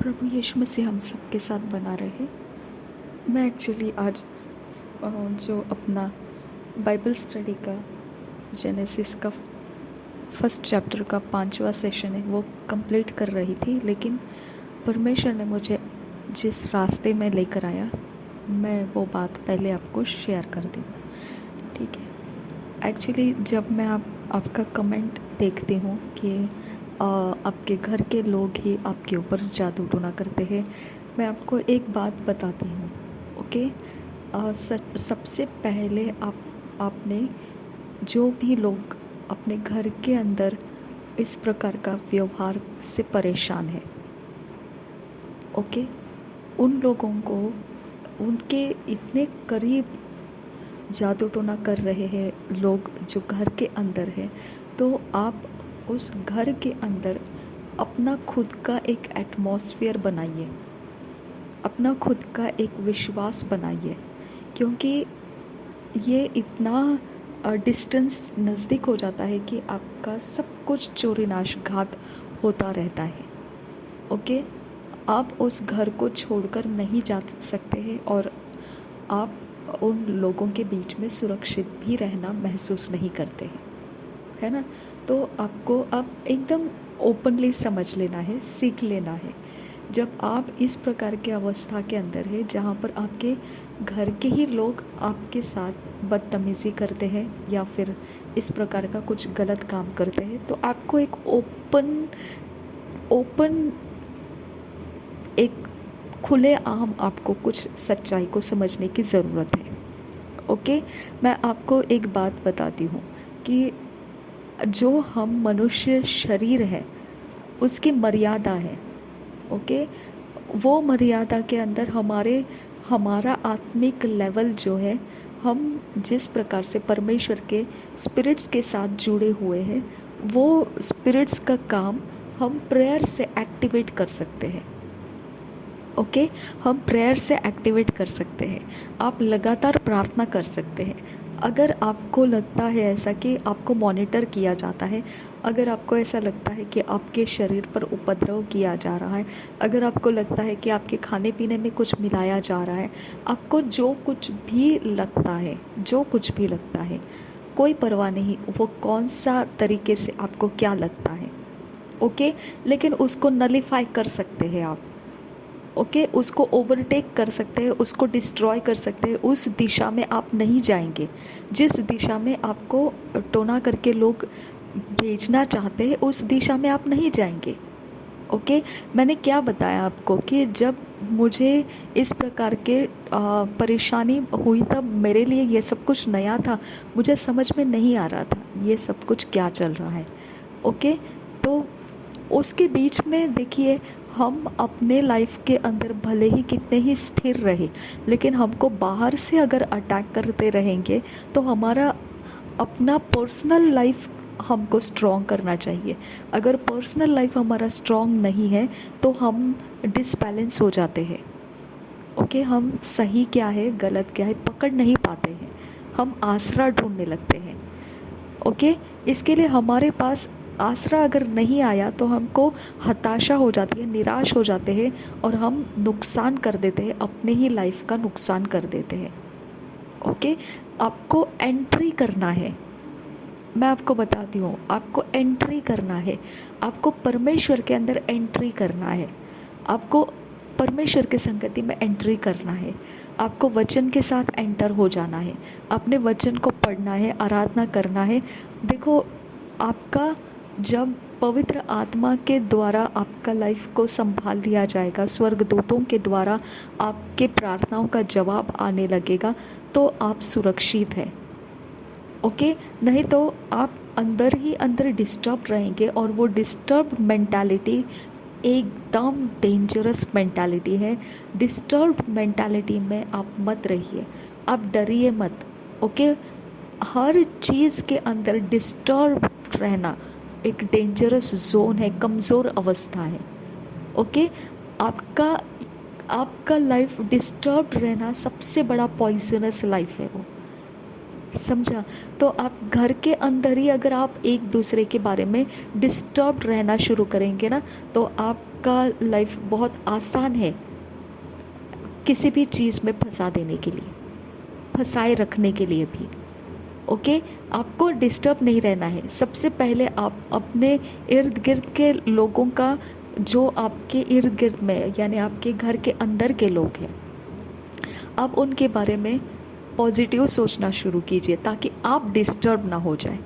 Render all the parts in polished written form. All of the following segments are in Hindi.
प्रभु यीशु मसीह हम सबके साथ बना रहे। मैं एक्चुअली आज जो अपना बाइबल स्टडी का जेनेसिस का फर्स्ट चैप्टर का 5वां सेशन है वो कंप्लीट कर रही थी, लेकिन परमेश्वर ने मुझे जिस रास्ते में लेकर आया मैं वो बात पहले आपको शेयर कर दूँ। ठीक है। एक्चुअली जब मैं आपका कमेंट देखती हूँ कि आपके घर के लोग ही आपके ऊपर जादू टोना करते हैं, मैं आपको एक बात बताती हूँ। ओके। सबसे पहले आपने जो भी लोग अपने घर के अंदर इस प्रकार का व्यवहार से परेशान है, ओके, उन लोगों को उनके इतने करीब जादू टोना कर रहे हैं लोग जो घर के अंदर है, तो आप उस घर के अंदर अपना खुद का एक एटमॉस्फेयर बनाइए, अपना खुद का एक विश्वास बनाइए, क्योंकि ये इतना डिस्टेंस नज़दीक हो जाता है कि आपका सब कुछ चोरी नाश घात होता रहता है। ओके। आप उस घर को छोड़कर नहीं जा सकते हैं और आप उन लोगों के बीच में सुरक्षित भी रहना महसूस नहीं करते हैं, है ना। तो आपको अब एकदम ओपनली समझ लेना है, सीख लेना है। जब आप इस प्रकार की अवस्था के अंदर है जहाँ पर आपके घर के ही लोग आपके साथ बदतमीज़ी करते हैं या फिर इस प्रकार का कुछ गलत काम करते हैं, तो आपको एक ओपन एक खुले आम आपको कुछ सच्चाई को समझने की ज़रूरत है। ओके। मैं आपको एक बात बताती हूँ कि जो हम मनुष्य शरीर है उसकी मर्यादा है। ओके। वो मर्यादा के अंदर हमारा आत्मिक लेवल जो है, हम जिस प्रकार से परमेश्वर के स्पिरिट्स के साथ जुड़े हुए हैं, वो स्पिरिट्स का काम हम प्रेयर से एक्टिवेट कर सकते हैं। ओके। हम प्रेयर से एक्टिवेट कर सकते हैं। आप लगातार प्रार्थना कर सकते हैं। अगर आपको लगता है ऐसा कि आपको मॉनिटर किया जाता है, अगर आपको ऐसा लगता है कि आपके शरीर पर उपद्रव किया जा रहा है, अगर आपको लगता है कि आपके खाने पीने में कुछ मिलाया जा रहा है, आपको जो कुछ भी लगता है, कोई परवाह नहीं वो कौन सा तरीके से आपको क्या लगता है। ओके। लेकिन उसको नलीफाई कर सकते हैं आप। ओके। उसको ओवरटेक कर सकते हैं, उसको डिस्ट्रॉय कर सकते हैं। उस दिशा में आप नहीं जाएंगे जिस दिशा में आपको टोना करके लोग भेजना चाहते हैं, उस दिशा में आप नहीं जाएंगे। ओके। मैंने क्या बताया आपको कि जब मुझे इस प्रकार के परेशानी हुई तब मेरे लिए ये सब कुछ नया था, मुझे समझ में नहीं आ रहा था ये सब कुछ क्या चल रहा है। ओके। तो उसके बीच में देखिए, हम अपने लाइफ के अंदर भले ही कितने ही स्थिर रहे, लेकिन हमको बाहर से अगर अटैक करते रहेंगे तो हमारा अपना पर्सनल लाइफ हमको स्ट्रॉन्ग करना चाहिए। अगर पर्सनल लाइफ हमारा स्ट्रॉन्ग नहीं है तो हम डिसबैलेंस हो जाते हैं। ओके। हम सही क्या है गलत क्या है पकड़ नहीं पाते हैं, हम आसरा ढूंढने लगते हैं। ओके। इसके लिए हमारे पास आसरा अगर नहीं आया तो हमको हताशा हो जाती है, निराश हो जाते हैं और हम नुकसान कर देते हैं, अपने ही लाइफ का नुकसान कर देते हैं। ओके। आपको एंट्री करना है, मैं आपको बताती हूँ, आपको एंट्री करना है, आपको परमेश्वर के अंदर एंट्री करना है, आपको परमेश्वर के संगति में एंट्री करना है, आपको वचन के साथ एंटर हो जाना है, अपने वचन को पढ़ना है, आराधना करना है। देखो, आपका जब पवित्र आत्मा के द्वारा आपका लाइफ को संभाल लिया जाएगा, स्वर्गदूतों के द्वारा आपके प्रार्थनाओं का जवाब आने लगेगा, तो आप सुरक्षित हैं। ओके। नहीं तो आप अंदर ही अंदर डिस्टर्ब रहेंगे और वो डिस्टर्ब मेंटालिटी एकदम डेंजरस मेंटालिटी है। डिस्टर्ब मेंटालिटी में आप मत रहिए, आप डरिए मत। ओके। हर चीज़ के अंदर डिस्टर्ब रहना एक डेंजरस जोन है, कमज़ोर अवस्था है। ओके। आपका लाइफ डिस्टर्ब रहना सबसे बड़ा पॉइजनस लाइफ है वो, समझा। तो आप घर के अंदर ही अगर आप एक दूसरे के बारे में डिस्टर्ब रहना शुरू करेंगे ना, तो आप आपका लाइफ बहुत आसान है किसी भी चीज़ में फंसा देने के लिए, फंसाए रखने के लिए भी। ओके, आपको डिस्टर्ब नहीं रहना है। सबसे पहले आप अपने इर्द गिर्द के लोगों का, जो आपके इर्द गिर्द में यानी आपके घर के अंदर के लोग हैं, आप उनके बारे में पॉजिटिव सोचना शुरू कीजिए ताकि आप डिस्टर्ब ना हो जाए।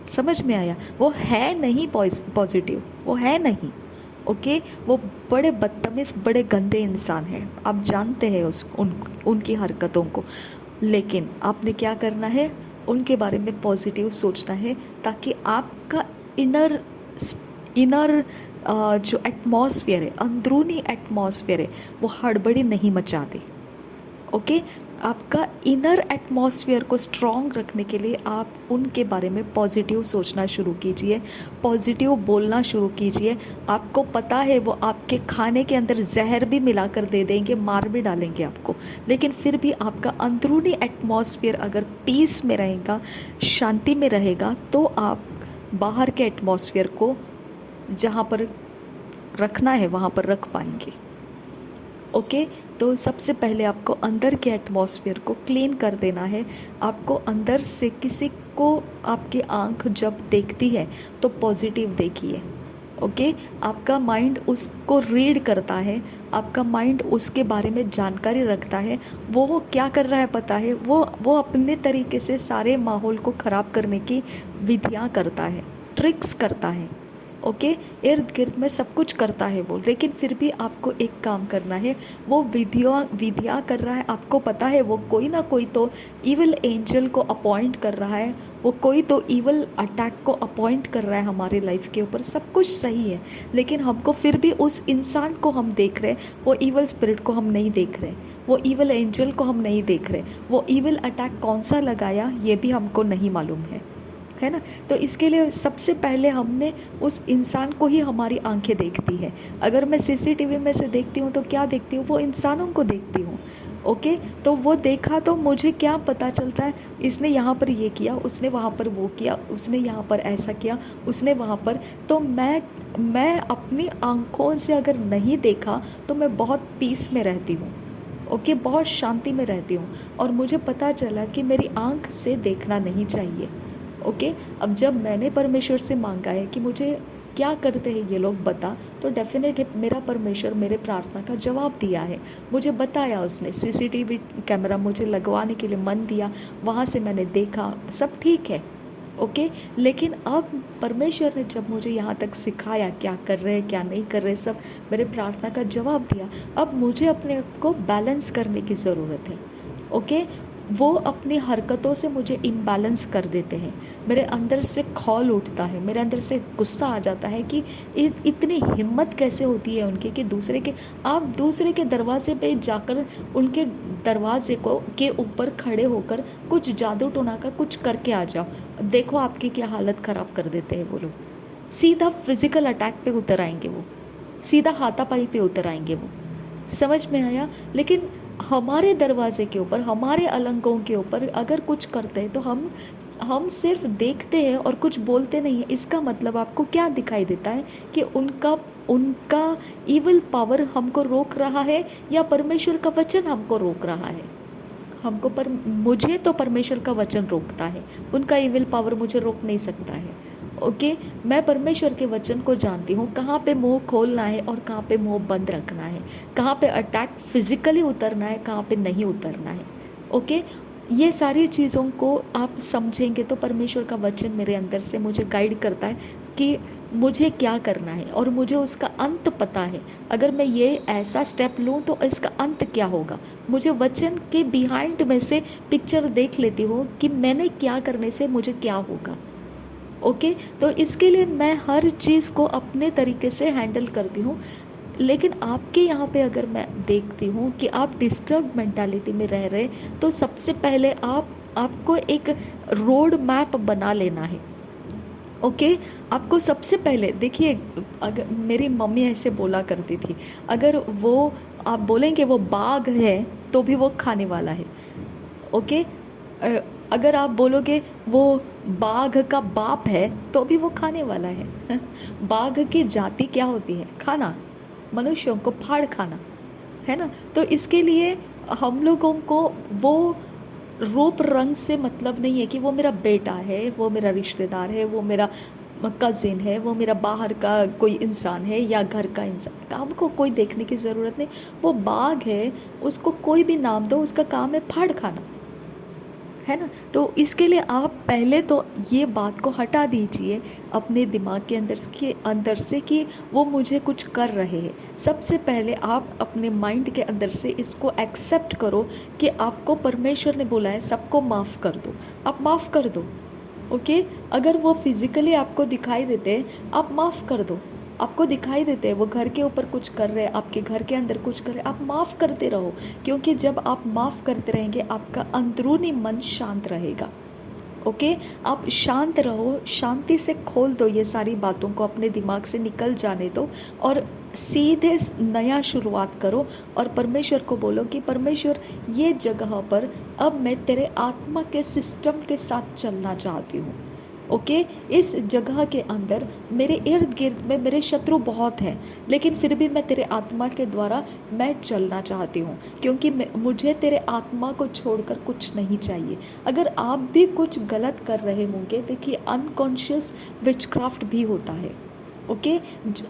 समझ में आया? वो है नहीं पॉजिटिव, वो है नहीं। ओके, वो बड़े बदतमीज़, बड़े गंदे इंसान हैं, आप जानते हैं उनकी हरकतों को। लेकिन आपने क्या करना है, उनके बारे में पॉजिटिव सोचना है ताकि आपका इनर जो एटमॉस्फेयर है, अंदरूनी एटमॉस्फेयर है, वो हड़बड़ी नहीं मचा दे। ओके, आपका इनर एटमॉस्फेयर को स्ट्रॉन्ग रखने के लिए आप उनके बारे में पॉजिटिव सोचना शुरू कीजिए, पॉजिटिव बोलना शुरू कीजिए। आपको पता है वो आपके खाने के अंदर जहर भी मिलाकर दे देंगे, मार भी डालेंगे आपको, लेकिन फिर भी आपका अंदरूनी एटमॉस्फेयर अगर पीस में रहेगा, शांति में रहेगा, तो आप बाहर के एटमॉस्फेयर को जहाँ पर रखना है वहाँ पर रख पाएंगे। ओके, तो सबसे पहले आपको अंदर के एटमॉस्फेयर को क्लीन कर देना है। आपको अंदर से किसी को, आपकी आंख जब देखती है तो पॉजिटिव देखिए। ओके, आपका माइंड उसको रीड करता है, आपका माइंड उसके बारे में जानकारी रखता है। वो क्या कर रहा है पता है, वो अपने तरीके से सारे माहौल को ख़राब करने की विधियाँ करता है, ट्रिक्स करता है। ओके, इर्द गिर्द में सब कुछ करता है वो, लेकिन फिर भी आपको एक काम करना है। वो विधियाँ कर रहा है, आपको पता है वो कोई ना कोई तो इविल एंजल को अपॉइंट कर रहा है, वो कोई तो इविल अटैक को अपॉइंट कर रहा है हमारी लाइफ के ऊपर। सब कुछ सही है, लेकिन हमको फिर भी उस इंसान को हम देख रहे, वो इविल स्पिरिट को हम नहीं देख रहे, वो इविल एंजल को हम नहीं देख रहे। वो इविल अटैक कौन सा लगाया ये भी हमको नहीं मालूम है ना। तो इसके लिए सबसे पहले हमने उस इंसान को ही हमारी आंखें देखती है। अगर मैं सीसीटीवी में से देखती हूँ तो क्या देखती हूँ, वो इंसानों को देखती हूँ। ओके, तो वो देखा तो मुझे क्या पता चलता है, इसने यहाँ पर ये किया, उसने वहाँ पर वो किया, उसने यहाँ पर ऐसा किया, उसने वहाँ पर। तो मैं अपनी आंखों से अगर नहीं देखा तो मैं बहुत पीस में रहती हूँ। ओके, बहुत शांति में रहती हूँ, और मुझे पता चला कि मेरी आंख से देखना नहीं चाहिए। ओके, अब जब मैंने परमेश्वर से मांगा है कि मुझे क्या करते हैं ये लोग बता, तो डेफिनेट है मेरा परमेश्वर मेरे प्रार्थना का जवाब दिया है। मुझे बताया उसने, सीसीटीवी कैमरा मुझे लगवाने के लिए मन दिया, वहाँ से मैंने देखा, सब ठीक है। ओके, लेकिन अब परमेश्वर ने जब मुझे यहाँ तक सिखाया क्या कर रहे हैं क्या नहीं कर रहे, सब मेरे प्रार्थना का जवाब दिया। अब मुझे अपने आप को बैलेंस करने की ज़रूरत है। ओके, वो अपनी हरकतों से मुझे इम्बैलेंस कर देते हैं, मेरे अंदर से खौल उठता है, मेरे अंदर से गुस्सा आ जाता है कि इतनी हिम्मत कैसे होती है उनकी कि आप दूसरे के दरवाजे पे जाकर उनके दरवाजे को के ऊपर खड़े होकर कुछ जादू टोना का कुछ करके आ जाओ। देखो आपकी क्या हालत ख़राब कर देते हैं वो लोग। सीधा फिज़िकल अटैक पे उतर आएंगे वो, सीधा हाथापाई पे उतर आएंगे वो। समझ में आया? लेकिन हमारे दरवाजे के ऊपर, हमारे अलंकों के ऊपर अगर कुछ करते हैं तो हम सिर्फ देखते हैं और कुछ बोलते नहीं है। इसका मतलब आपको क्या दिखाई देता है कि उनका इविल पावर हमको रोक रहा है या परमेश्वर का वचन हमको रोक रहा है? मुझे तो परमेश्वर का वचन रोकता है, उनका इविल पावर मुझे रोक नहीं सकता है। ओके, मैं परमेश्वर के वचन को जानती हूँ, कहाँ पे मुंह खोलना है और कहाँ पे मुंह बंद रखना है, कहाँ पे अटैक फिजिकली उतरना है, कहाँ पे नहीं उतरना है। ओके, ये सारी चीज़ों को आप समझेंगे तो परमेश्वर का वचन मेरे अंदर से मुझे गाइड करता है कि मुझे क्या करना है, और मुझे उसका अंत पता है। अगर मैं ये ऐसा स्टेप लूँ तो इसका अंत क्या होगा, मुझे वचन के बिहाइंड में से पिक्चर देख लेती हूँ कि मैंने क्या करने से मुझे क्या होगा। ओके, तो इसके लिए मैं हर चीज़ को अपने तरीके से हैंडल करती हूँ। लेकिन आपके यहाँ पे अगर मैं देखती हूँ कि आप डिस्टर्ब मेंटालिटी में रह रहे, तो सबसे पहले आपको एक रोड मैप बना लेना है। ओके, आपको सबसे पहले देखिए, अगर मेरी मम्मी ऐसे बोला करती थी, अगर वो आप बोलेंगे वो बाघ है तो भी वो खाने वाला है। ओके, अगर आप बोलोगे वो बाघ का बाप है तो भी वो खाने वाला है। बाघ की जाति क्या होती है? खाना। मनुष्यों को फाड़ खाना, है ना। तो इसके लिए हम लोगों को वो रूप रंग से मतलब नहीं है कि वो मेरा बेटा है, वो मेरा रिश्तेदार है, वो मेरा कज़िन है, वो मेरा बाहर का कोई इंसान है या घर का इंसान, हमको कोई देखने की ज़रूरत नहीं। वो बाघ है, उसको कोई भी नाम दो, उसका काम है फाड़ खाना, है ना। तो इसके लिए आप पहले तो ये बात को हटा दीजिए अपने दिमाग के अंदर से कि वो मुझे कुछ कर रहे हैं। सबसे पहले आप अपने माइंड के अंदर से इसको एक्सेप्ट करो कि आपको परमेश्वर ने बोला है सबको माफ़ कर दो, आप माफ़ कर दो। ओके, अगर वो फिज़िकली आपको दिखाई देते हैं आप माफ़ कर दो, आपको दिखाई देते हैं वो घर के ऊपर कुछ कर रहे हैं, आपके घर के अंदर कुछ कर रहे हैं, आप माफ़ करते रहो, क्योंकि जब आप माफ़ करते रहेंगे आपका अंदरूनी मन शांत रहेगा। ओके, आप शांत रहो, शांति से खोल दो ये सारी बातों को, अपने दिमाग से निकल जाने दो और सीधे नया शुरुआत करो और परमेश्वर को बोलो कि परमेश्वर ये जगह पर अब मैं तेरे आत्मा के सिस्टम के साथ चलना चाहती हूँ। ओके, इस जगह के अंदर मेरे इर्द गिर्द में मेरे शत्रु बहुत हैं, लेकिन फिर भी मैं तेरे आत्मा के द्वारा मैं चलना चाहती हूँ, क्योंकि मुझे तेरे आत्मा को छोड़कर कुछ नहीं चाहिए। अगर आप भी कुछ गलत कर रहे होंगे, देखिए अनकॉन्शियस विचक्राफ्ट भी होता है। ओके,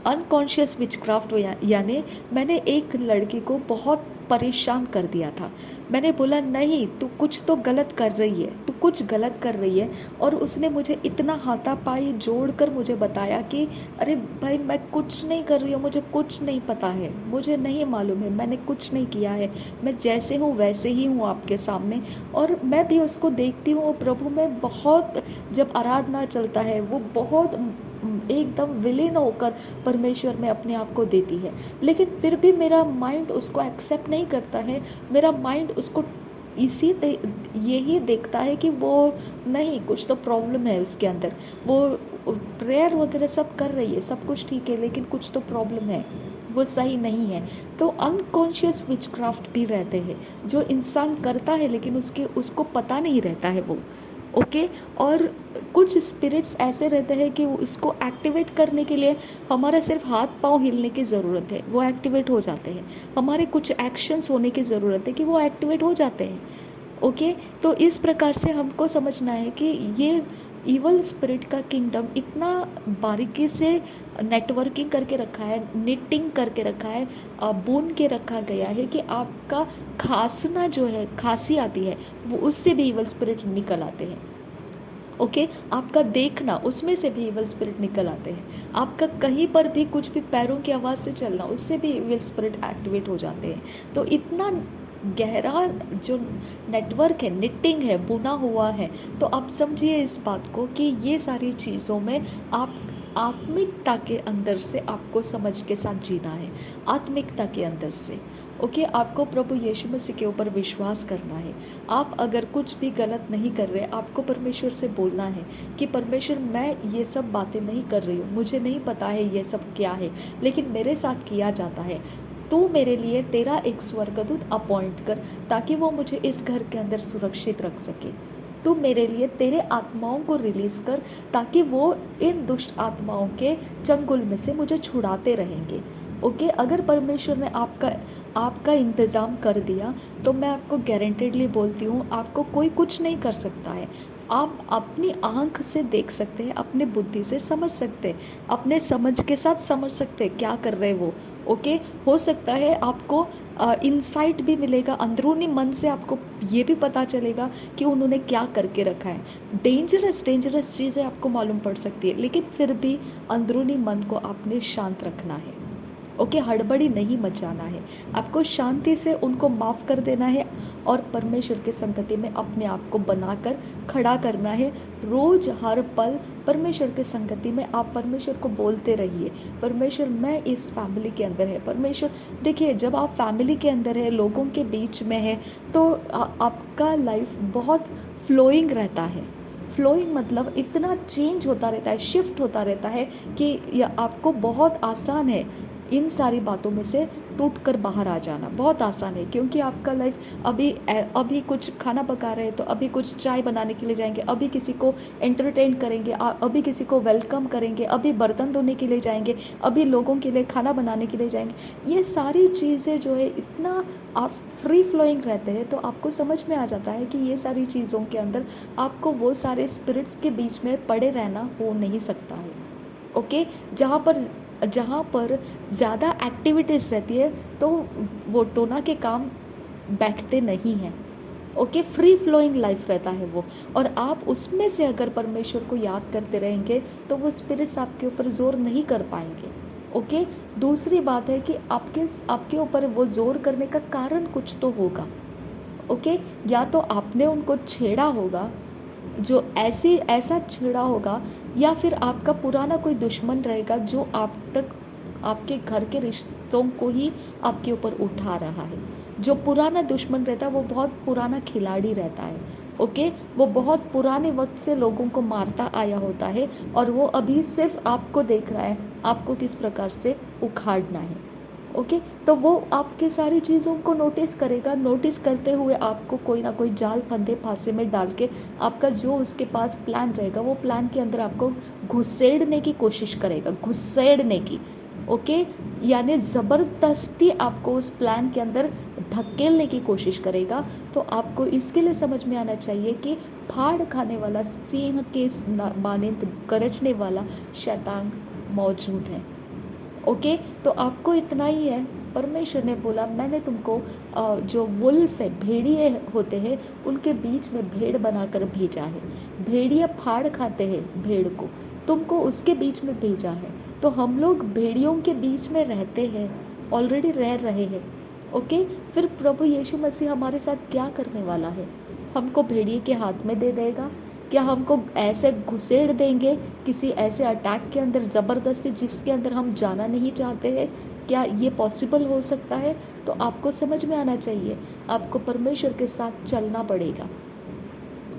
अनकॉन्शियस विचक्राफ्ट यानी मैंने एक लड़की को बहुत परेशान कर दिया था। मैंने बोला नहीं तू कुछ तो गलत कर रही है, तू कुछ गलत कर रही है, और उसने मुझे इतना हाथापाई जोड़कर मुझे बताया कि अरे भाई मैं कुछ नहीं कर रही हूँ, मुझे कुछ नहीं पता है, मुझे नहीं मालूम है, मैंने कुछ नहीं किया है, मैं जैसे हूँ वैसे ही हूँ आपके सामने। और मैं भी उसको देखती हूँ प्रभु में बहुत, जब आराधना चलता है वो बहुत एकदम विलीन होकर परमेश्वर में अपने आप को देती है, लेकिन फिर भी मेरा माइंड उसको एक्सेप्ट नहीं करता है। मेरा माइंड उसको यही देखता है कि वो नहीं, कुछ तो प्रॉब्लम है उसके अंदर, वो प्रेयर वगैरह सब कर रही है, सब कुछ ठीक है, लेकिन कुछ तो प्रॉब्लम है, वो सही नहीं है। तो अनकॉन्शियस विचक्राफ्ट भी रहते हैं जो इंसान करता है लेकिन उसको पता नहीं रहता है वो। ओके, और कुछ स्पिरिट्स ऐसे रहते हैं कि उसको एक्टिवेट करने के लिए हमारा सिर्फ हाथ पांव हिलने की ज़रूरत है, वो एक्टिवेट हो जाते हैं। हमारे कुछ एक्शंस होने की ज़रूरत है कि वो एक्टिवेट हो जाते हैं। ओके, तो इस प्रकार से हमको समझना है कि ये इवल स्पिरिट का किंगडम इतना बारीकी से नेटवर्किंग करके रखा है, निटिंग करके रखा है, बुन के रखा गया है कि आपका खांसना जो है, खांसी आती है, वो उससे भी इवल स्पिरिट निकल आते हैं। ओके, आपका देखना, उसमें से भी इवल स्पिरिट निकल आते हैं। आपका कहीं पर भी कुछ भी पैरों की आवाज़ से चलना, उससे भी इवल स्पिरिट एक्टिवेट हो जाते हैं। तो इतना गहरा जो नेटवर्क है, निटिंग है, बुना हुआ है। तो आप समझिए इस बात को कि ये सारी चीज़ों में आप आत्मिकता के अंदर से आपको समझ के साथ जीना है, आत्मिकता के अंदर से। ओके, आपको प्रभु यीशु मसीह के ऊपर विश्वास करना है। आप अगर कुछ भी गलत नहीं कर रहे, आपको परमेश्वर से बोलना है कि परमेश्वर मैं ये सब बातें नहीं कर रही हूँ, मुझे नहीं पता है ये सब क्या है, लेकिन मेरे साथ किया जाता है। तू मेरे लिए तेरा एक स्वर्गदूत अपॉइंट कर ताकि वो मुझे इस घर के अंदर सुरक्षित रख सके। तू मेरे लिए तेरे आत्माओं को रिलीज़ कर ताकि वो इन दुष्ट आत्माओं के चंगुल में से मुझे छुड़ाते रहेंगे। ओके, अगर परमेश्वर ने आपका इंतज़ाम कर दिया तो मैं आपको गारंटेडली बोलती हूँ आपको कोई कुछ नहीं कर सकता है। आप अपनी आँख से देख सकते हैं, अपने बुद्धि से समझ सकते हैं, अपने समझ के साथ समझ सकते हैं क्या कर रहे वो। ओके, हो सकता है आपको इंसाइट भी मिलेगा, अंदरूनी मन से आपको ये भी पता चलेगा कि उन्होंने क्या करके रखा है। डेंजरस चीज़ें आपको मालूम पड़ सकती है, लेकिन फिर भी अंदरूनी मन को आपने शांत रखना है। ओके, हड़बड़ी नहीं मचाना है, आपको शांति से उनको माफ़ कर देना है और परमेश्वर के संगति में अपने आप को बनाकर खड़ा करना है। रोज़ हर पल परमेश्वर के संगति में आप परमेश्वर को बोलते रहिए, परमेश्वर मैं इस फैमिली के अंदर है। परमेश्वर, देखिए जब आप फैमिली के अंदर है, लोगों के बीच में है, तो आपका लाइफ बहुत फ्लोइंग रहता है। फ्लोइंग मतलब इतना चेंज होता रहता है, शिफ्ट होता रहता है कि आपको बहुत आसान है इन सारी बातों में से टूट कर बाहर आ जाना बहुत आसान है, क्योंकि आपका लाइफ अभी कुछ खाना पका रहे हैं तो अभी कुछ चाय बनाने के लिए जाएंगे, अभी किसी को एंटरटेन करेंगे, अभी किसी को वेलकम करेंगे, अभी बर्तन धोने के लिए जाएंगे, अभी लोगों के लिए खाना बनाने के लिए जाएंगे। ये सारी चीज़ें जो है इतना आप फ्री फ्लोइंग रहते हैं तो आपको समझ में आ जाता है कि ये सारी चीज़ों के अंदर आपको वो सारे स्पिरिट्स के बीच में पड़े रहना हो नहीं सकता है। ओके, जहाँ पर ज़्यादा एक्टिविटीज़ रहती है तो वो टोना के काम बैठते नहीं हैं। ओके, फ्री फ्लोइंग लाइफ रहता है वो, और आप उसमें से अगर परमेश्वर को याद करते रहेंगे तो वो स्पिरिट्स आपके ऊपर ज़ोर नहीं कर पाएंगे। ओके, दूसरी बात है कि आपके ऊपर वो ज़ोर करने का कारण कुछ तो होगा। ओके, या तो आपने उनको छेड़ा होगा, जो ऐसा छेड़ा होगा, या फिर आपका पुराना कोई दुश्मन रहेगा जो आपके घर के रिश्तों को ही आपके ऊपर उठा रहा है। जो पुराना दुश्मन रहता है वो बहुत पुराना खिलाड़ी रहता है। ओके, वो बहुत पुराने वक्त से लोगों को मारता आया होता है और वो अभी सिर्फ आपको देख रहा है, आपको किस प्रकार से उखाड़ना है। ओके, तो वो आपके सारी चीज़ों को नोटिस करेगा, नोटिस करते हुए आपको कोई ना कोई जाल फंदे फांसे में डाल के आपका जो उसके पास प्लान रहेगा वो प्लान के अंदर आपको घुसेड़ने की कोशिश करेगा, घुसेड़ने की। ओके, यानी ज़बरदस्ती आपको उस प्लान के अंदर धकेलने की कोशिश करेगा। तो आपको इसके लिए समझ में आना चाहिए कि फाड़ खाने वाला, सिंह के मानिंद गरजने वाला शैतान मौजूद है। ओके, तो आपको इतना ही है, परमेश्वर ने बोला मैंने तुमको जो वुल्फ है, भेड़िए होते हैं, उनके बीच में भेड़ बनाकर भेजा है। भेड़िए फाड़ खाते हैं भेड़ को, तुमको उसके बीच में भेजा है। तो हम लोग भेड़ियों के बीच में रहते हैं, ऑलरेडी रह रहे हैं। ओके, फिर प्रभु यीशु मसीह हमारे साथ क्या करने वाला है? हमको भेड़िए के हाथ में दे देगा? क्या हमको ऐसे घुसेड़ देंगे किसी ऐसे अटैक के अंदर ज़बरदस्ती, जिसके अंदर हम जाना नहीं चाहते हैं? क्या ये पॉसिबल हो सकता है? तो आपको समझ में आना चाहिए, आपको परमेश्वर के साथ चलना पड़ेगा।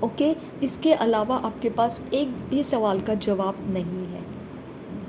ओके, इसके अलावा आपके पास एक भी सवाल का जवाब नहीं है।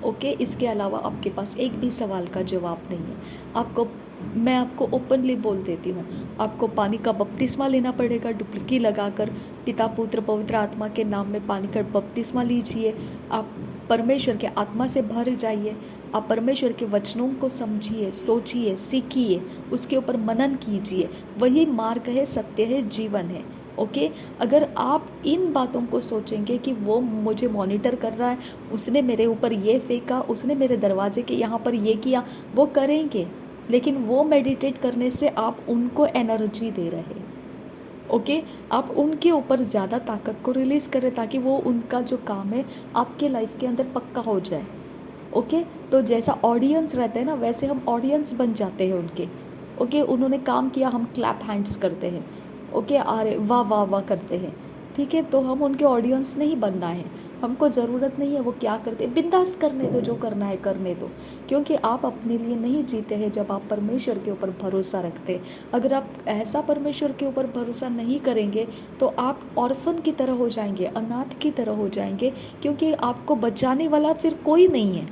ओके, इसके अलावा आपके पास एक भी सवाल का जवाब नहीं है। मैं आपको ओपनली बोल देती हूँ, आपको पानी का बपतिस्मा लेना पड़ेगा, डुबकी लगाकर पिता पुत्र पवित्र आत्मा के नाम में पानी का बपतिस्मा लीजिए। आप परमेश्वर के आत्मा से भर जाइए, आप परमेश्वर के वचनों को समझिए, सोचिए, सीखिए, उसके ऊपर मनन कीजिए। वही मार्ग है, सत्य है, जीवन है। ओके, अगर आप इन बातों को सोचेंगे कि वो मुझे मॉनिटर कर रहा है, उसने मेरे ऊपर ये फेंका, उसने मेरे दरवाजे के यहाँ पर ये किया, वो करेंगे, लेकिन वो मेडिटेट करने से आप उनको एनर्जी दे रहे हैं। ओके, आप उनके ऊपर ज़्यादा ताकत को रिलीज़ करें ताकि वो उनका जो काम है आपके लाइफ के अंदर पक्का हो जाए। ओके, तो जैसा ऑडियंस रहते हैं ना, वैसे हम ऑडियंस बन जाते हैं उनके। ओके, उन्होंने काम किया, हम क्लैप हैंड्स करते हैं। ओके, अरे वाह वाह वाह करते हैं। ठीक है, तो हम उनके ऑडियंस नहीं बनना है, हमको ज़रूरत नहीं है वो क्या करते, बिंदास करने दो, जो करना है करने दो। क्योंकि आप अपने लिए नहीं जीते हैं जब आप परमेश्वर के ऊपर भरोसा रखते हैं। अगर आप ऐसा परमेश्वर के ऊपर भरोसा नहीं करेंगे तो आप ऑर्फन की तरह हो जाएंगे, अनाथ की तरह हो जाएंगे, क्योंकि आपको बचाने वाला फिर कोई नहीं है।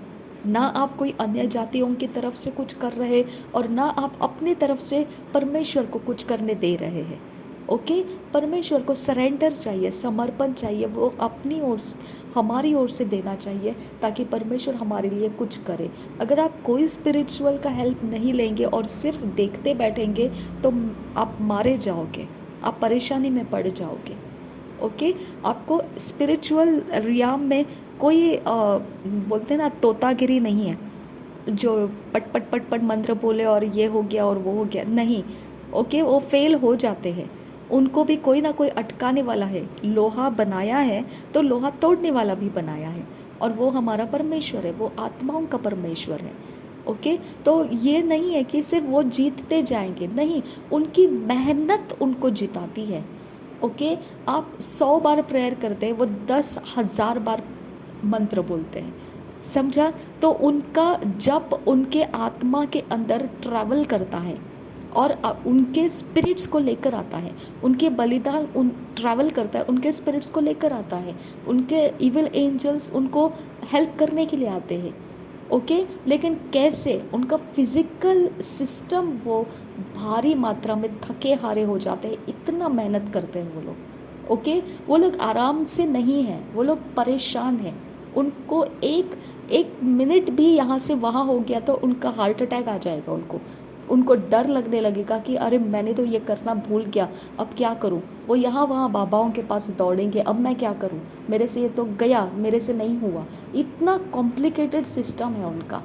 ना आप कोई अन्य जातियों की तरफ से कुछ कर रहे और ना आप अपनी तरफ से परमेश्वर को कुछ करने दे रहे हैं। ओके, परमेश्वर को सरेंडर चाहिए, समर्पण चाहिए, वो अपनी ओर से, हमारी ओर से देना चाहिए ताकि परमेश्वर हमारे लिए कुछ करे। अगर आप कोई स्पिरिचुअल का हेल्प नहीं लेंगे और सिर्फ देखते बैठेंगे तो आप मारे जाओगे, आप परेशानी में पड़ जाओगे। ओके, आपको स्पिरिचुअल रियाम में कोई बोलते हैं ना तोतागिरी नहीं है, जो पट पट पट पट मंत्र बोले और ये हो गया और वो हो गया, नहीं। ओके, वो फेल हो जाते हैं, उनको भी कोई ना कोई अटकाने वाला है। लोहा बनाया है तो लोहा तोड़ने वाला भी बनाया है, और वो हमारा परमेश्वर है, वो आत्माओं का परमेश्वर है। ओके, तो ये नहीं है कि सिर्फ वो जीतते जाएंगे, नहीं, उनकी मेहनत उनको जिताती है। ओके, आप 100 बार प्रेयर करते हैं, वो 10,000 बार मंत्र बोलते हैं, समझा? तो उनका जब उनके आत्मा के अंदर ट्रैवल करता है और उनके स्पिरिट्स को लेकर आता है, उनके बलिदान ट्रैवल करता है, उनके स्पिरिट्स को लेकर आता है, उनके इविल एंजल्स उनको हेल्प करने के लिए आते हैं। ओके, लेकिन कैसे उनका फिजिकल सिस्टम वो भारी मात्रा में थके हारे हो जाते हैं, इतना मेहनत करते हैं वो लोग। ओके, वो लोग आराम से नहीं हैं, वो लोग परेशान हैं। उनको एक एक मिनट भी यहाँ से वहाँ हो गया तो उनका हार्ट अटैक आ जाएगा। उनको डर लगने लगेगा कि अरे मैंने तो ये करना भूल गया, अब क्या करूँ। वो यहाँ वहाँ बाबाओं के पास दौड़ेंगे, अब मैं क्या करूँ, मेरे से ये तो गया, मेरे से नहीं हुआ। इतना कॉम्प्लिकेटेड सिस्टम है उनका।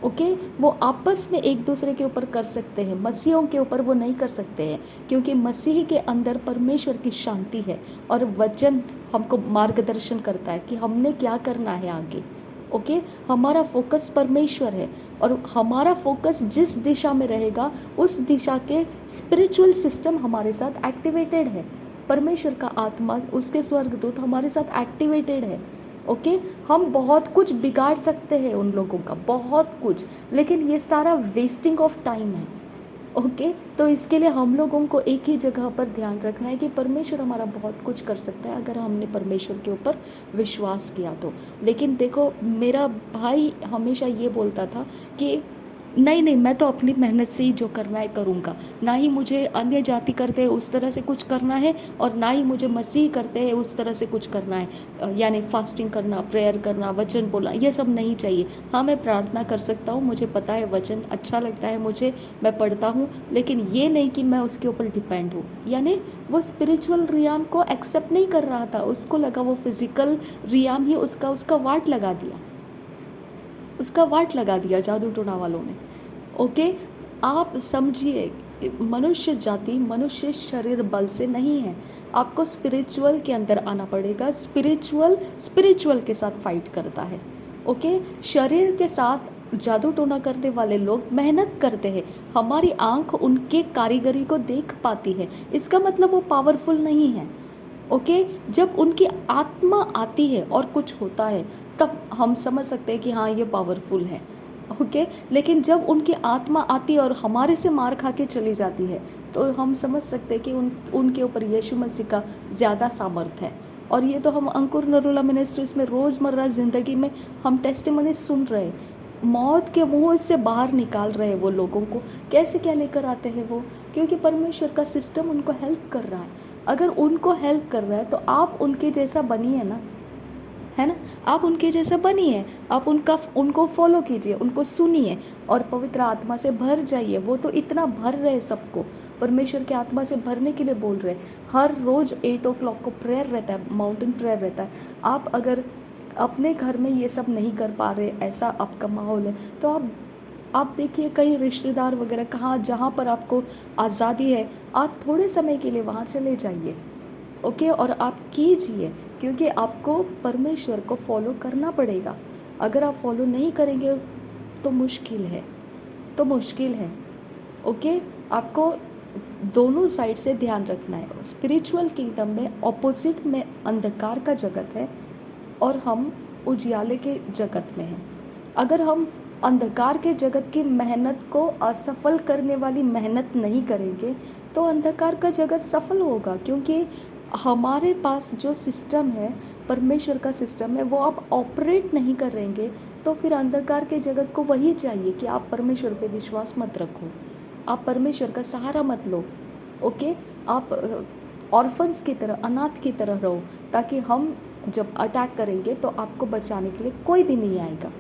ओके, वो आपस में एक दूसरे के ऊपर कर सकते हैं, मसीहों के ऊपर वो नहीं कर सकते हैं, क्योंकि मसीह के अंदर परमेश्वर की शांति है और वचन हमको मार्गदर्शन करता है कि हमने क्या करना है आगे। ओके, हमारा फोकस परमेश्वर है और हमारा फोकस जिस दिशा में रहेगा उस दिशा के स्पिरिचुअल सिस्टम हमारे साथ एक्टिवेटेड है। परमेश्वर का आत्मा, उसके स्वर्गदूत हमारे साथ एक्टिवेटेड है। ओके, हम बहुत कुछ बिगाड़ सकते हैं उन लोगों का, बहुत कुछ, लेकिन ये सारा वेस्टिंग ऑफ टाइम है। ओके, तो इसके लिए हम लोगों को एक ही जगह पर ध्यान रखना है कि परमेश्वर हमारा बहुत कुछ कर सकता है अगर हमने परमेश्वर के ऊपर विश्वास किया तो। लेकिन देखो, मेरा भाई हमेशा ये बोलता था कि नहीं, मैं तो अपनी मेहनत से ही जो करना है करूँगा, ना ही मुझे अन्य जाति करते हैं उस तरह से कुछ करना है और ना ही मुझे मसीह करते हैं उस तरह से कुछ करना है, यानी फास्टिंग करना, प्रेयर करना, वचन बोलना, ये सब नहीं चाहिए। हाँ, मैं प्रार्थना कर सकता हूँ, मुझे पता है वचन अच्छा लगता है मुझे, मैं पढ़ता हूँ, लेकिन ये नहीं कि मैं उसके ऊपर डिपेंड हूँ। यानी वो स्पिरिचुअल रियाम को एक्सेप्ट नहीं कर रहा था, उसको लगा वो फिजिकल रियाम ही उसका वाट लगा दिया, उसका वाट लगा दिया जादू टोना वालों ने। ओके, आप समझिए, मनुष्य जाति मनुष्य शरीर बल से नहीं है, आपको स्पिरिचुअल के अंदर आना पड़ेगा। स्पिरिचुअल के साथ फाइट करता है। ओके, शरीर के साथ जादू टोना करने वाले लोग मेहनत करते हैं, हमारी आंख उनके कारीगरी को देख पाती है, इसका मतलब वो पावरफुल नहीं है। ओके, जब उनकी आत्मा आती है और कुछ होता है तब हम समझ सकते हैं कि हाँ ये पावरफुल है। ओके, लेकिन जब उनकी आत्मा आती है और हमारे से मार खा के चली जाती है तो हम समझ सकते हैं कि उनके ऊपर यीशु मसीह का ज़्यादा सामर्थ्य है। और ये तो हम अंकुर नरूला मिनिस्ट्रीज में रोज़मर्रा ज़िंदगी में हम टेस्टिमनी सुन रहे हैं, मौत के मुंह से बाहर निकाल रहे हैं वो लोगों को। कैसे क्या लेकर आते हैं वो, क्योंकि परमेश्वर का सिस्टम उनको हेल्प कर रहा है। अगर उनको हेल्प कर रहा है तो आप उनके जैसा बनिए ना, है ना, आप उनके जैसा बनिए, आप उनको फॉलो कीजिए, उनको सुनिए और पवित्र आत्मा से भर जाइए। वो तो इतना भर रहे सबको, परमेश्वर के आत्मा से भरने के लिए बोल रहे। हर रोज़ 8 o'clock को प्रेयर रहता है, माउंटेन प्रेयर रहता है। आप अगर अपने घर में ये सब नहीं कर पा रहे, ऐसा आपका माहौल है, तो आप देखिए कई रिश्तेदार वगैरह कहाँ, जहाँ पर आपको आज़ादी है, आप थोड़े समय के लिए वहाँ चले जाइए। ओके, और आप कीजिए, क्योंकि आपको परमेश्वर को फॉलो करना पड़ेगा। अगर आप फॉलो नहीं करेंगे तो मुश्किल है। ओके, आपको दोनों साइड से ध्यान रखना है। स्पिरिचुअल किंगडम में ऑपोजिट में अंधकार का जगत है और हम उजियाले के जगत में हैं। अगर हम अंधकार के जगत की मेहनत को असफल करने वाली मेहनत नहीं करेंगे तो अंधकार का जगत सफल होगा, क्योंकि हमारे पास जो सिस्टम है, परमेश्वर का सिस्टम है, वो आप ऑपरेट नहीं करेंगे तो फिर अंधकार के जगत को वही चाहिए कि आप परमेश्वर पे विश्वास मत रखो, आप परमेश्वर का सहारा मत लो। ओके, आप ऑर्फन्स की तरह, अनाथ की तरह रहो, ताकि हम जब अटैक करेंगे तो आपको बचाने के लिए कोई भी नहीं आएगा।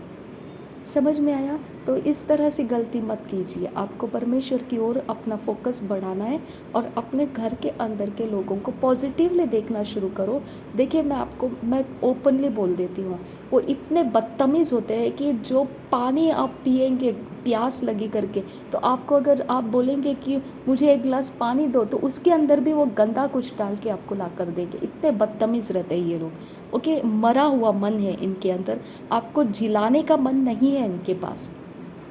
समझ में आया? तो इस तरह से गलती मत कीजिए। आपको परमेश्वर की ओर अपना फोकस बढ़ाना है और अपने घर के अंदर के लोगों को पॉजिटिवली देखना शुरू करो। देखिए, मैं ओपनली बोल देती हूँ, वो इतने बदतमीज़ होते हैं कि जो पानी आप पिएंगे प्यास लगी करके, तो आपको अगर आप बोलेंगे कि मुझे एक गिलास पानी दो, तो उसके अंदर भी वो गंदा कुछ डाल के आपको ला कर देंगे। इतने बदतमीज़ रहते हैं ये लोग। ओके, मरा हुआ मन है इनके अंदर, आपको जिलाने का मन नहीं है इनके पास।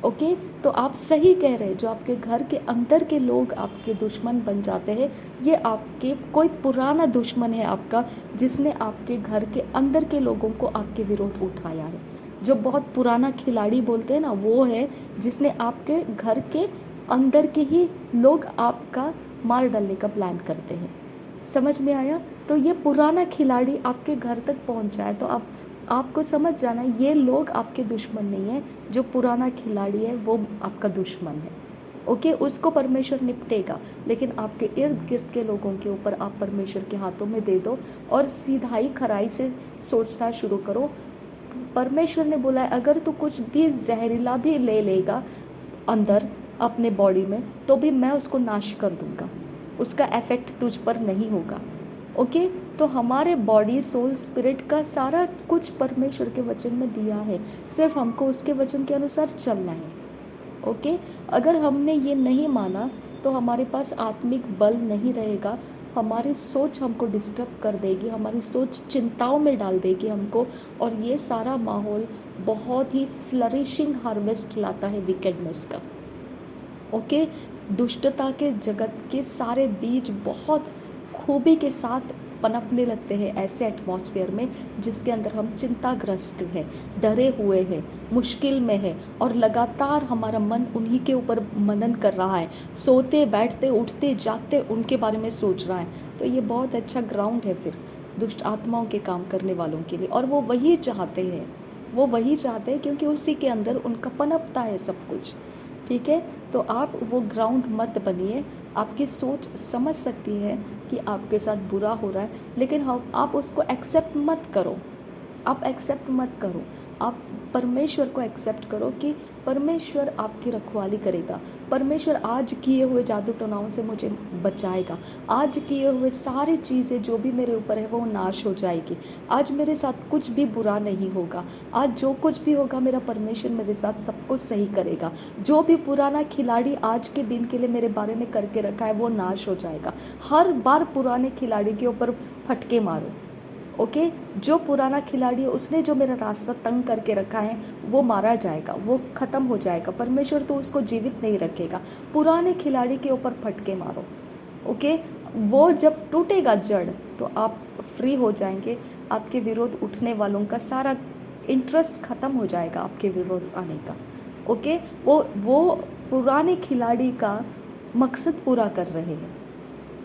ओके, तो आप सही कह रहे हैं, जो आपके घर के अंदर के लोग आपके दुश्मन बन जाते हैं, ये आपके कोई पुराना दुश्मन है आपका, जिसने आपके घर के अंदर के लोगों को आपके विरोध उठाया है। जो बहुत पुराना खिलाड़ी बोलते हैं ना, वो है जिसने आपके घर के अंदर के ही लोग आपका मार डालने का प्लान करते हैं। समझ में आया? तो ये पुराना खिलाड़ी आपके घर तक पहुंचा है, तो आप आपको समझ जाना ये लोग आपके दुश्मन नहीं है, जो पुराना खिलाड़ी है वो आपका दुश्मन है। ओके, उसको परमेश्वर निपटेगा, लेकिन आपके इर्द गिर्द के लोगों के ऊपर आप परमेश्वर के हाथों में दे दो और सीधाई खराई से सोचना शुरू करो। परमेश्वर ने बोला है अगर तू कुछ भी जहरीला भी ले लेगा अंदर अपने बॉडी में तो भी मैं उसको नाश कर दूंगा, उसका इफेक्ट तुझ पर नहीं होगा। ओके, तो हमारे बॉडी सोल स्पिरिट का सारा कुछ परमेश्वर के वचन में दिया है, सिर्फ हमको उसके वचन के अनुसार चलना है। ओके, अगर हमने ये नहीं माना तो हमारे पास आत्मिक बल नहीं रहेगा, हमारी सोच हमको डिस्टर्ब कर देगी, हमारी सोच चिंताओं में डाल देगी हमको, और ये सारा माहौल बहुत ही फ्लरिशिंग हार्वेस्ट लाता है विकेडनेस का। ओके, दुष्टता के जगत के सारे बीज बहुत खूबी के साथ पनपने लगते हैं ऐसे एटमॉस्फेयर में जिसके अंदर हम चिंताग्रस्त हैं, डरे हुए हैं, मुश्किल में है, और लगातार हमारा मन उन्हीं के ऊपर मनन कर रहा है, सोते बैठते उठते जागते उनके बारे में सोच रहा है। तो ये बहुत अच्छा ग्राउंड है फिर दुष्ट आत्माओं के काम करने वालों के लिए, और वो वही चाहते हैं, वो वही चाहते हैं क्योंकि उसी के अंदर उनका पनपता है सब कुछ। ठीक है, तो आप वो ग्राउंड मत बनिए। आपकी सोच समझ सकती है कि आपके साथ बुरा हो रहा है, लेकिन आप उसको एक्सेप्ट मत करो, आप एक्सेप्ट मत करो, आप परमेश्वर को एक्सेप्ट करो कि परमेश्वर आपकी रखवाली करेगा, परमेश्वर आज किए हुए जादू टोनाओं से मुझे बचाएगा, आज किए हुए सारी चीज़ें जो भी मेरे ऊपर है वो नाश हो जाएगी, आज मेरे साथ कुछ भी बुरा नहीं होगा, आज जो कुछ भी होगा मेरा परमेश्वर मेरे साथ सब कुछ सही करेगा, जो भी पुराना खिलाड़ी आज के दिन के लिए मेरे बारे में करके रखा है वो नाश हो जाएगा। हर बार पुराने खिलाड़ी के ऊपर फटके मारो। ओके, जो पुराना खिलाड़ी है उसने जो मेरा रास्ता तंग करके रखा है वो मारा जाएगा, वो ख़त्म हो जाएगा, परमेश्वर तो उसको जीवित नहीं रखेगा। पुराने खिलाड़ी के ऊपर फटके मारो। ओके, वो जब टूटेगा जड़ तो आप फ्री हो जाएंगे, आपके विरोध उठने वालों का सारा इंटरेस्ट ख़त्म हो जाएगा आपके विरोध आने का। ओके, वो पुराने खिलाड़ी का मकसद पूरा कर रहे हैं।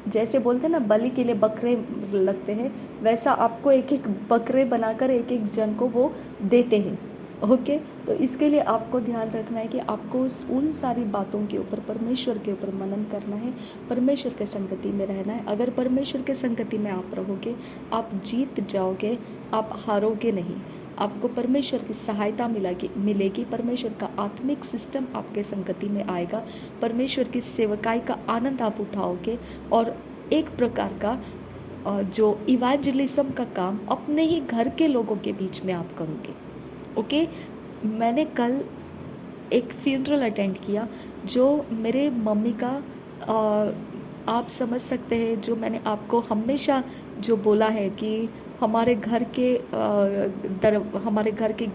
जैसे बोलते हैं ना बलि के लिए बकरे लगते हैं, वैसा आपको एक एक बकरे बनाकर एक एक जन को वो देते हैं। ओके, तो इसके लिए आपको ध्यान रखना है कि आपको उन सारी बातों के ऊपर परमेश्वर के ऊपर मनन करना है, परमेश्वर के संगति में रहना है। अगर परमेश्वर के संगति में आप रहोगे आप जीत जाओगे, आप हारोगे नहीं। आपको परमेश्वर की सहायता मिलेगी, परमेश्वर का आत्मिक सिस्टम आपके संगति में आएगा, परमेश्वर की सेवकाई का आनंद आप उठाओगे, और एक प्रकार का जो इवेंजलिज्म का काम अपने ही घर के लोगों के बीच में आप करोगे। ओके, मैंने कल एक फ्यूनरल अटेंड किया जो मेरे मम्मी का आप समझ सकते हैं, जो मैंने आपको हमेशा जो बोला है कि हमारे घर के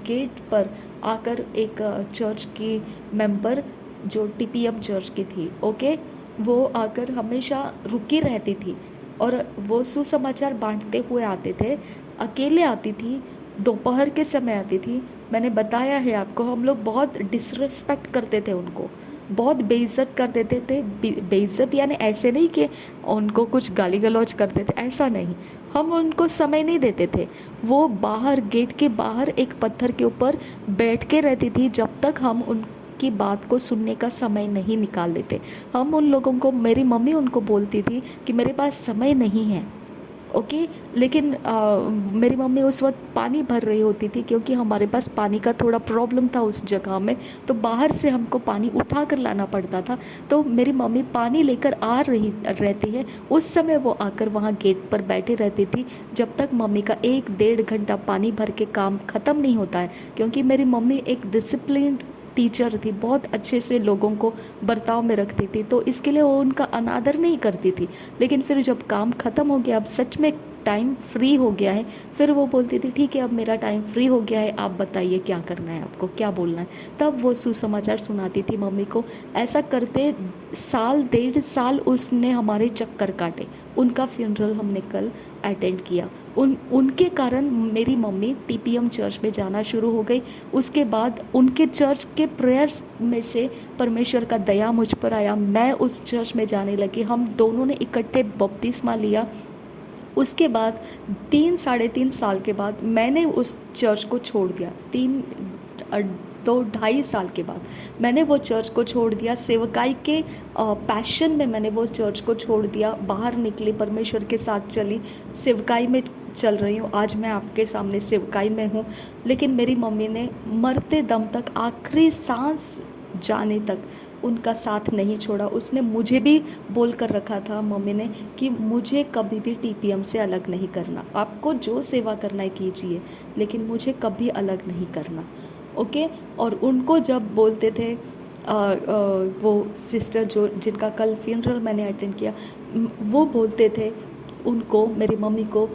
गेट पर आकर एक चर्च की मेंबर जो टीपीएम चर्च की थी, ओके, वो आकर हमेशा रुकी रहती थी और वो सुसमाचार बांटते हुए आते थे। अकेले आती थी, दोपहर के समय आती थी। मैंने बताया है आपको, हम लोग बहुत डिसरिस्पेक्ट करते थे उनको, बहुत बेइज्जत कर देते थे। बेइज्जत यानी ऐसे नहीं कि उनको कुछ गाली गलौज करते थे, ऐसा नहीं, हम उनको समय नहीं देते थे। वो बाहर गेट के बाहर एक पत्थर के ऊपर बैठ के रहती थी जब तक हम उनकी बात को सुनने का समय नहीं निकाल लेते। हम उन लोगों को, मेरी मम्मी उनको बोलती थी कि मेरे पास समय नहीं है। ओके, लेकिन मेरी मम्मी उस वक्त पानी भर रही होती थी क्योंकि हमारे पास पानी का थोड़ा प्रॉब्लम था उस जगह में, तो बाहर से हमको पानी उठा कर लाना पड़ता था। तो मेरी मम्मी पानी लेकर रहती है, उस समय वो आकर वहाँ गेट पर बैठी रहती थी जब तक मम्मी का 1-1.5 घंटा पानी भर के काम ख़त्म नहीं होता है। क्योंकि मेरी मम्मी एक डिसिप्लिन्ड टीचर थी, बहुत अच्छे से लोगों को बर्ताव में रखती थी, तो इसके लिए वो उनका अनादर नहीं करती थी। लेकिन फिर जब काम ख़त्म हो गया, अब सच में टाइम फ्री हो गया है, फिर वो बोलती थी ठीक है अब मेरा टाइम फ्री हो गया है, आप बताइए क्या करना है, आपको क्या बोलना है। तब वो सुसमाचार सुनाती थी मम्मी को। ऐसा करते 1.5 साल उसने हमारे चक्कर काटे। उनका फ्यूनरल हमने कल अटेंड किया। उनके कारण मेरी मम्मी टीपीएम चर्च में जाना शुरू हो गई। उसके बाद उनके चर्च के प्रेयर्स में से परमेश्वर का दया मुझ पर आया, मैं उस चर्च में जाने लगी। हम दोनों ने इकट्ठे बपतिस्मा लिया उसके बाद 3 साढ़े 3 साल के बाद मैंने उस चर्च को छोड़ दिया। 2 ढाई साल के बाद मैंने वो चर्च को छोड़ दिया। सेवकाई के पैशन में मैंने वो चर्च को छोड़ दिया। बाहर निकली, परमेश्वर के साथ चली, सेवकाई में चल रही हूँ। आज मैं आपके सामने सेवकाई में हूँ। लेकिन मेरी मम्मी ने मरते दम तक, आखिरी सांस जाने तक उनका साथ नहीं छोड़ा। उसने मुझे भी बोल कर रखा था, मम्मी ने, कि मुझे कभी भी टीपीएम से अलग नहीं करना। आपको जो सेवा करना है कीजिए, लेकिन मुझे कभी अलग नहीं करना। ओके। और उनको जब बोलते थे वो सिस्टर जो जिनका कल फ्यूनरल मैंने अटेंड किया, वो बोलते थे उनको, मेरी मम्मी को,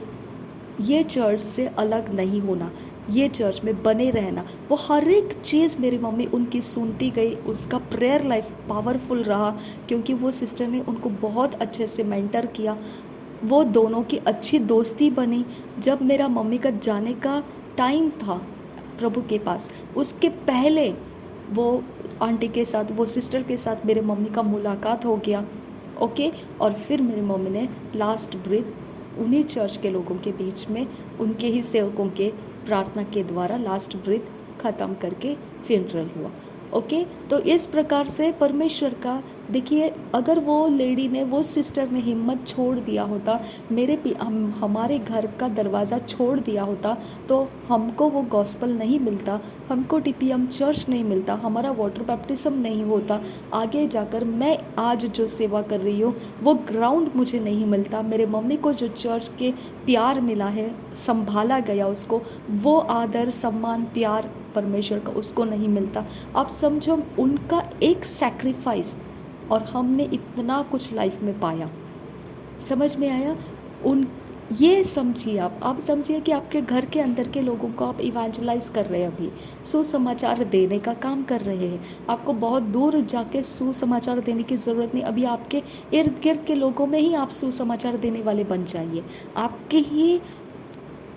ये चर्च से अलग नहीं होना, ये चर्च में बने रहना। वो हर एक चीज़ मेरी मम्मी उनकी सुनती गई। उसका प्रेयर लाइफ पावरफुल रहा, क्योंकि वो सिस्टर ने उनको बहुत अच्छे से मेंटर किया। वो दोनों की अच्छी दोस्ती बनी। जब मेरा मम्मी का जाने का टाइम था प्रभु के पास, उसके पहले वो आंटी के साथ, वो सिस्टर के साथ मेरे मम्मी का मुलाकात हो गया। ओके। और फिर मेरी मम्मी ने लास्ट ब्रीथ उन्हीं चर्च के लोगों के बीच में, उनके ही सेवकों के प्रार्थना के द्वारा लास्ट ब्रीथ ख़त्म करके फ्यूनरल हुआ। ओके। तो इस प्रकार से परमेश्वर का, देखिए, अगर वो लेडी ने, वो सिस्टर ने हिम्मत छोड़ दिया होता, हमारे घर का दरवाज़ा छोड़ दिया होता, तो हमको वो गॉस्पल नहीं मिलता, हमको टीपीएम चर्च नहीं मिलता, हमारा वाटर बैप्टिज्म नहीं होता, आगे जाकर मैं आज जो सेवा कर रही हूँ वो ग्राउंड मुझे नहीं मिलता, मेरे मम्मी को जो चर्च के प्यार मिला है, संभाला गया उसको, वो आदर, सम्मान, प्यार परमेश्वर का उसको नहीं मिलता। आप समझो, उनका एक सैक्रिफाइस और हमने इतना कुछ लाइफ में पाया। समझ में आया? ये समझिए, आप समझिए कि आपके घर के अंदर के लोगों को आप इवेंजलाइज कर रहे हैं, अभी सुसमाचार देने का काम कर रहे हैं। आपको बहुत दूर जाके सुसमाचार देने की ज़रूरत नहीं, अभी आपके इर्द गिर्द के लोगों में ही आप सुसमाचार देने वाले बन जाइए। आपके ही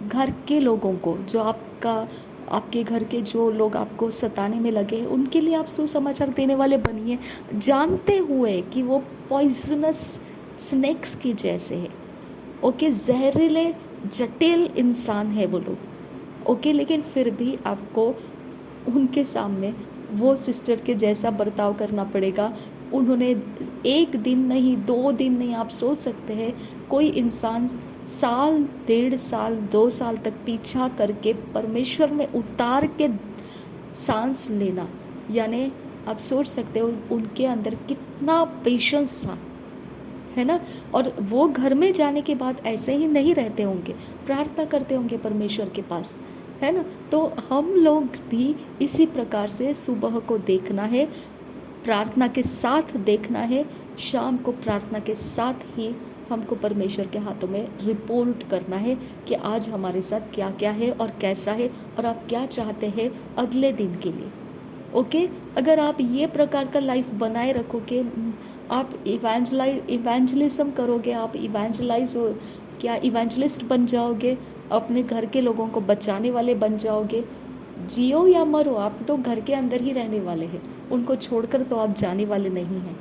घर के लोगों को, जो आपके घर के जो लोग आपको सताने में लगे हैं, उनके लिए आप सुसमाचार देने वाले बनिए, जानते हुए कि वो पॉइजनस स्नेक्स की जैसे है। ओके। जहरीले, जटिल इंसान है वो लोग। ओके। लेकिन फिर भी आपको उनके सामने वो सिस्टर के जैसा बर्ताव करना पड़ेगा। उन्होंने 1 दिन नहीं, 2 दिन नहीं, आप सोच सकते हैं कोई इंसान साल, 1.5 साल, 2 साल तक पीछा करके परमेश्वर में उतार के सांस लेना, यानी आप सोच सकते हो उनके अंदर कितना पेशेंस था, है ना। और वो घर में जाने के बाद ऐसे ही नहीं रहते होंगे, प्रार्थना करते होंगे परमेश्वर के पास, है ना। तो हम लोग भी इसी प्रकार से सुबह को देखना है, प्रार्थना के साथ देखना है, शाम को प्रार्थना के साथ ही हमको परमेश्वर के हाथों में रिपोर्ट करना है कि आज हमारे साथ क्या क्या है और कैसा है, और आप क्या चाहते हैं अगले दिन के लिए। ओके। अगर आप ये प्रकार का लाइफ बनाए रखोगे, आप इवेंजलिज्म करोगे, आप इवेंजलिस्ट बन जाओगे, अपने घर के लोगों को बचाने वाले बन जाओगे। जियो या मरो, आप तो घर के अंदर ही रहने वाले हैं, उनको छोड़कर तो आप जाने वाले नहीं हैं,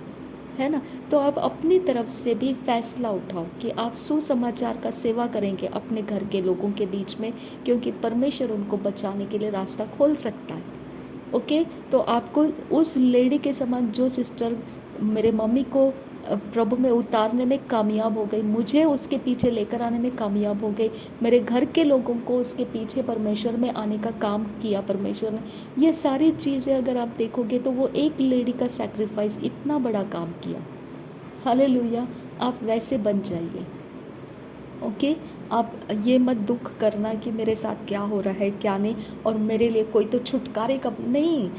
है ना। तो आप अपनी तरफ से भी फैसला उठाओ कि आप सुसमाचार का सेवा करेंगे अपने घर के लोगों के बीच में, क्योंकि परमेश्वर उनको बचाने के लिए रास्ता खोल सकता है। ओके। तो आपको उस लेडी के समान, जो सिस्टर मेरे मम्मी को प्रभु में उतारने में कामयाब हो गई, मुझे उसके पीछे लेकर आने में कामयाब हो गई, मेरे घर के लोगों को उसके पीछे परमेश्वर में आने का काम किया परमेश्वर ने। ये सारी चीज़ें अगर आप देखोगे तो वो एक लेडी का सैक्रिफाइस इतना बड़ा काम किया। हालेलुया। आप वैसे बन जाइए। ओके। आप ये मत दुख करना कि मेरे साथ क्या हो रहा है क्या नहीं, और मेरे लिए कोई तो छुटकारे का नहीं,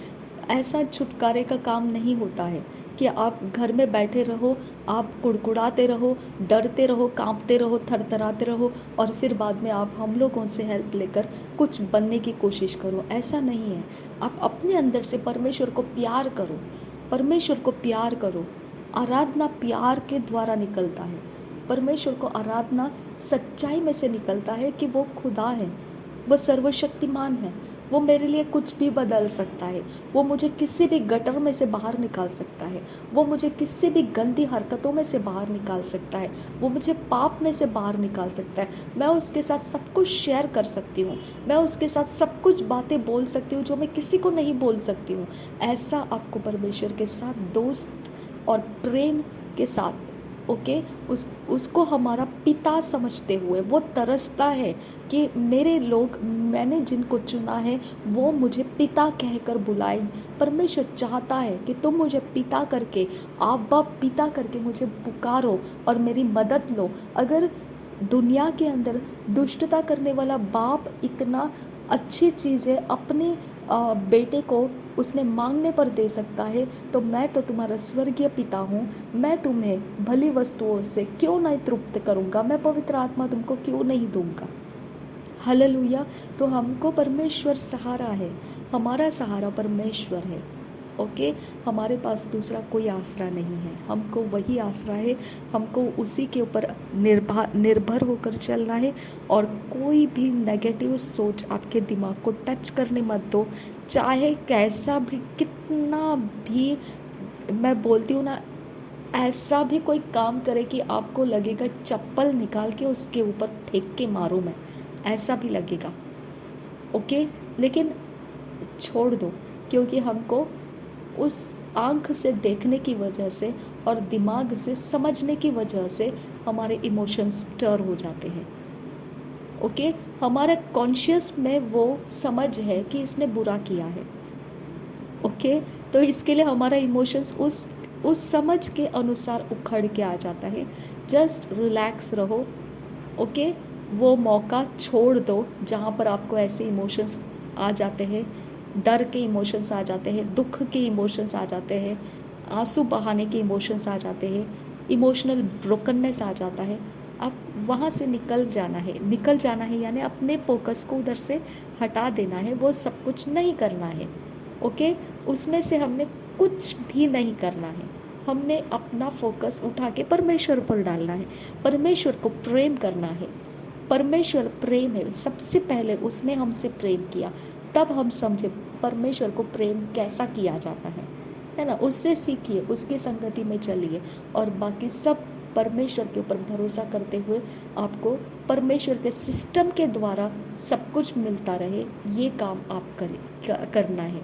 ऐसा छुटकारे का काम नहीं होता है कि आप घर में बैठे रहो, आप कुड़कुड़ाते रहो, डरते रहो, कांपते रहो, थरथराते रहो, और फिर बाद में आप हम लोगों से हेल्प लेकर कुछ बनने की कोशिश करो। ऐसा नहीं है। आप अपने अंदर से परमेश्वर को प्यार करो, परमेश्वर को प्यार करो। आराधना प्यार के द्वारा निकलता है। परमेश्वर को आराधना सच्चाई में से निकलता है कि वो खुदा है, वो सर्वशक्तिमान है, वो मेरे लिए कुछ भी बदल सकता है, वो मुझे किसी भी गटर में से बाहर निकाल सकता है, वो मुझे किसी भी गंदी हरकतों में से बाहर निकाल सकता है, वो मुझे पाप में से बाहर निकाल सकता है। मैं उसके साथ सब कुछ शेयर कर सकती हूँ, मैं उसके साथ सब कुछ बातें बोल सकती हूँ जो मैं किसी को नहीं बोल सकती हूँ। ऐसा आपको परमेश्वर के साथ दोस्त और प्रेम के साथ, ओके, उसको हमारा पिता समझते हुए वो तरसता है कि मेरे लोग, मैंने जिनको चुना है वो मुझे पिता कहकर बुलाएं। परमेश्वर चाहता है कि तुम मुझे पिता करके, आब्बा पिता करके मुझे पुकारो और मेरी मदद लो। अगर दुनिया के अंदर दुष्टता करने वाला बाप इतना अच्छी चीज़ है अपने बेटे को उसने मांगने पर दे सकता है, तो मैं तो तुम्हारा स्वर्गीय पिता हूँ, मैं तुम्हें भली वस्तुओं से क्यों नहीं तृप्त करूँगा, मैं पवित्र आत्मा तुमको क्यों नहीं दूँगा। हालेलुया। तो हमको परमेश्वर सहारा है, हमारा सहारा परमेश्वर है, ओके। हमारे पास दूसरा कोई आसरा नहीं है, हमको वही आसरा है, हमको उसी के ऊपर निर्भर होकर चलना है। और कोई भी नेगेटिव सोच आपके दिमाग को टच करने मत दो, चाहे कैसा भी, कितना भी, मैं बोलती हूँ ना, ऐसा भी कोई काम करे कि आपको लगेगा चप्पल निकाल के उसके ऊपर फेंक के मारूं मैं, ऐसा भी लगेगा, ओके। लेकिन छोड़ दो, क्योंकि हमको उस आँख से देखने की वजह से और दिमाग से समझने की वजह से हमारे इमोशंस स्टर हो जाते हैं, ओके। हमारे कॉन्शियस में वो समझ है कि इसने बुरा किया है, ओके। तो इसके लिए हमारा इमोशंस उस समझ के अनुसार उखड़ के आ जाता है। जस्ट रिलैक्स रहो, ओके। वो मौका छोड़ दो जहाँ पर आपको ऐसे इमोशंस आ जाते हैं, डर के इमोशंस आ जाते हैं, दुख के इमोशंस आ जाते हैं, आंसू बहाने के इमोशंस आ जाते हैं, इमोशनल ब्रोकननेस आ जाता है। अब वहाँ से निकल जाना है, यानी अपने फोकस को उधर से हटा देना है, वो सब कुछ नहीं करना है, ओके। उसमें से हमने कुछ भी नहीं करना है, हमने अपना फोकस उठा के परमेश्वर पर डालना है, परमेश्वर को प्रेम करना है। परमेश्वर प्रेम है, सबसे पहले उसने हमसे प्रेम किया, तब हम समझे परमेश्वर को प्रेम कैसा किया जाता है ना। उससे सीखिए, उसकी संगति में चलिए, और बाकी सब परमेश्वर के ऊपर भरोसा करते हुए आपको परमेश्वर के सिस्टम के द्वारा सब कुछ मिलता रहे, ये काम आप करना है,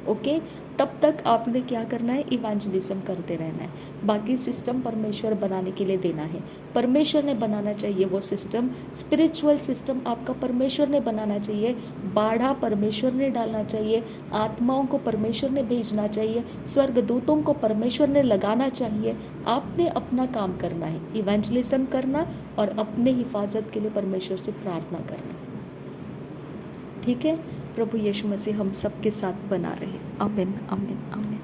ओके। तब तक आपने क्या करना है, इवेंजलिज्म करते रहना है, बाकी सिस्टम परमेश्वर बनाने के लिए देना है। परमेश्वर ने बनाना चाहिए वो सिस्टम, स्पिरिचुअल सिस्टम आपका परमेश्वर ने बनाना चाहिए, बाढ़ा परमेश्वर ने डालना चाहिए, आत्माओं को परमेश्वर ने भेजना चाहिए, स्वर्गदूतों को परमेश्वर ने लगाना चाहिए। आपने अपना काम करना है, इवेंजलिज्म करना और अपने हिफाजत के लिए परमेश्वर से प्रार्थना करना, ठीक है। प्रभु यीशु मसीह हम सबके साथ बना रहे। आमीन, आमीन, आमीन।